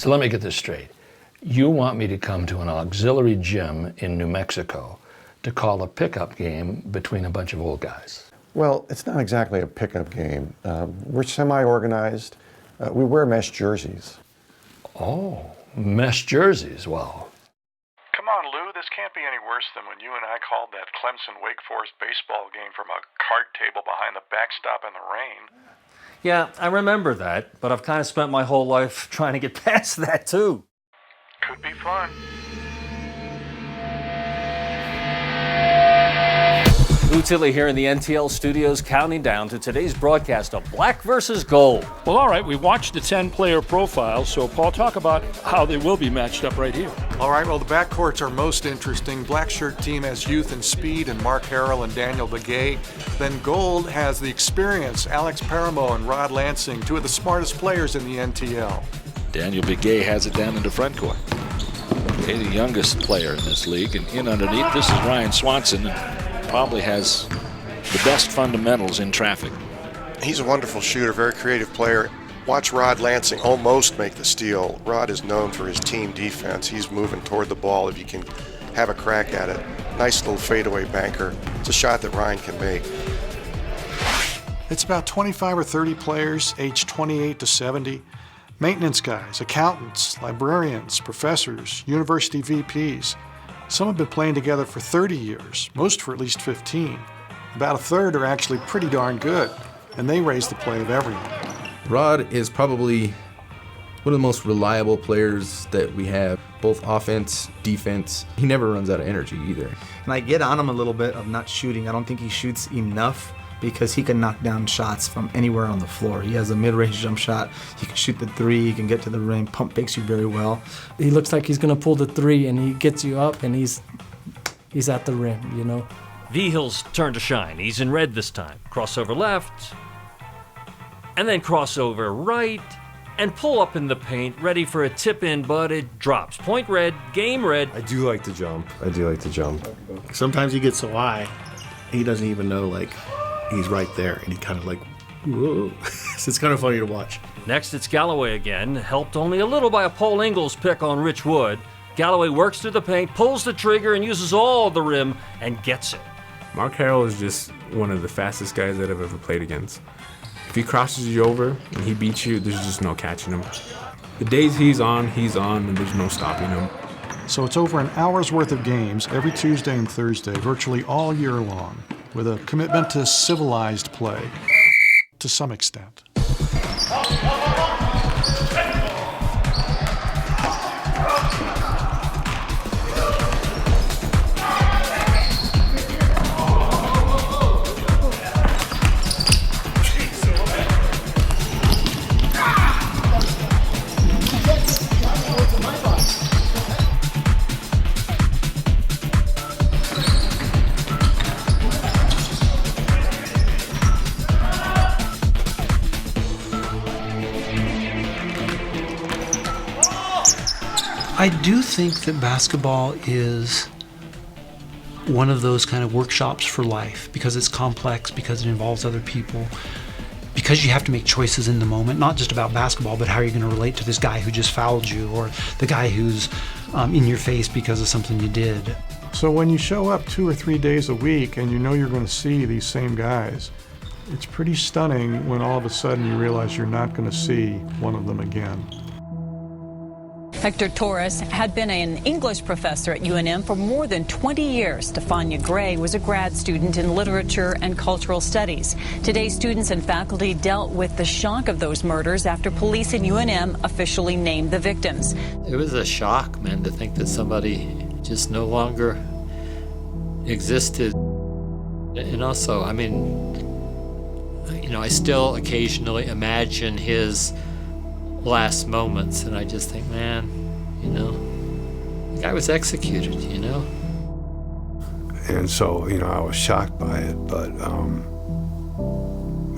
So let me get this straight. You want me to come to an auxiliary gym in New Mexico to call a pickup game between a bunch of old guys? Well, it's not exactly a pickup game. We're semi-organized. We wear mesh jerseys. Oh, mesh jerseys, well. Come on, Lou, this can't be any worse than when you and I called that Clemson-Wake Forest baseball game from a card table behind the backstop in the rain. Yeah, I remember that, but I've kind of spent my whole life trying to get past that, too. Could be fun. Lou Tilley here in the NTL studios, counting down to today's broadcast of Black versus Gold. Well, all right, we watched the 10-player profile, so Paul, talk about how they will be matched up right here. All right, well, the backcourts are most interesting. Black shirt team has youth and speed and Mark Harrell and Daniel Begay. Then gold has the experience, Alex Paramo and Rod Lansing, two of the smartest players in the NTL. Daniel Begay has it down in the front court. He's the youngest player in this league, and in underneath, this is Ryan Swanson. Probably has the best fundamentals in traffic. He's a wonderful shooter, very creative player. Watch Rod Lansing almost make the steal. Rod is known for his team defense. He's moving toward the ball if you can have a crack at it. Nice little fadeaway banker. It's a shot that Ryan can make. It's about 25 or 30 players, aged 28 to 70. Maintenance guys, accountants, librarians, professors, university VPs. Some have been playing together for 30 years, most for at least 15. About a third are actually pretty darn good, and they raise the play of everyone. Rod is probably one of the most reliable players that we have, both offense, defense. He never runs out of energy either. And I get on him a little bit of not shooting. I don't think he shoots enough because he can knock down shots from anywhere on the floor. He has a mid-range jump shot. He can shoot the three. He can get to the rim. Pump fakes you very well. He looks like he's going to pull the three, and he gets you up, and he's at the rim, you know. Vihill's turn to shine. He's in red this time. Crossover left, and then crossover right, and pull up in the paint, ready for a tip-in, but it drops. Point red, game red. I do like to jump. Sometimes he gets so high, he doesn't even know, like, he's right there, and he kind of like, whoa. So it's kind of funny to watch. Next, it's Galloway again, helped only a little by a Paul Ingles pick on Rich Wood. Galloway works through the paint, pulls the trigger, and uses all the rim, and gets it. Mark Harrell is just one of the fastest guys that I've ever played against. If he crosses you over and he beats you, there's just no catching him. The days he's on, and there's no stopping him. So it's over an hour's worth of games every Tuesday and Thursday, virtually all year long, with a commitment to civilized play, to some extent. I do think that basketball is one of those kind of workshops for life because it's complex, because it involves other people, because you have to make choices in the moment, not just about basketball, but how you're going to relate to this guy who just fouled you or the guy who's in your face because of something you did. So when you show up 2 or 3 days a week and you know you're going to see these same guys, it's pretty stunning when all of a sudden you realize you're not going to see one of them again. Hector Torres had been an English professor at UNM for more than 20 years. Stefania Gray was a grad student in literature and cultural studies. Today, students and faculty dealt with the shock of those murders after police in UNM officially named the victims. It was a shock, man, to think that somebody just no longer existed. And also, I mean, you know, I still occasionally imagine his last moments, and I just think, man, you know, the guy was executed, you know. And so, you know, I was shocked by it, but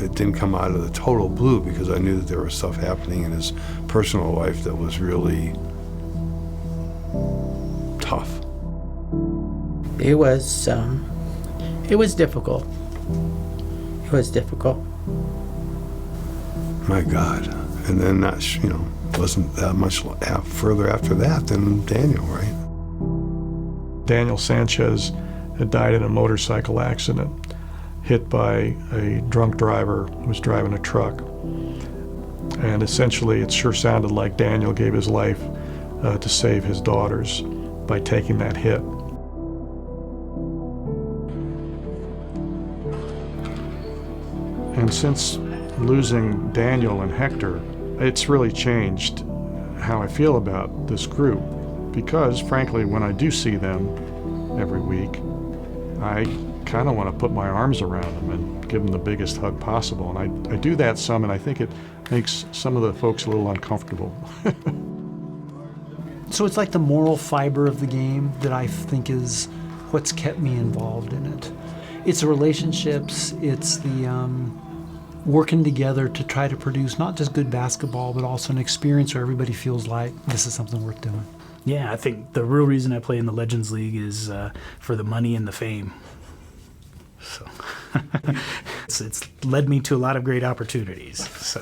it didn't come out of the total blue because I knew that there was stuff happening in his personal life that was really tough. It was difficult. It was difficult. My God. And then wasn't that much further after that than Daniel, right? Daniel Sanchez had died in a motorcycle accident, hit by a drunk driver who was driving a truck. And essentially, it sure sounded like Daniel gave his life to save his daughters by taking that hit. And since losing Daniel and Hector, it's really changed how I feel about this group. Because, frankly, when I do see them every week, I kind of want to put my arms around them and give them the biggest hug possible. And I do that some, and I think it makes some of the folks a little uncomfortable. So it's like the moral fiber of the game that I think is what's kept me involved in it. It's the relationships, it's the working together to try to produce not just good basketball, but also an experience where everybody feels like this is something worth doing. Yeah, I think the real reason I play in the Legends League is for the money and the fame. So it's led me to a lot of great opportunities. So.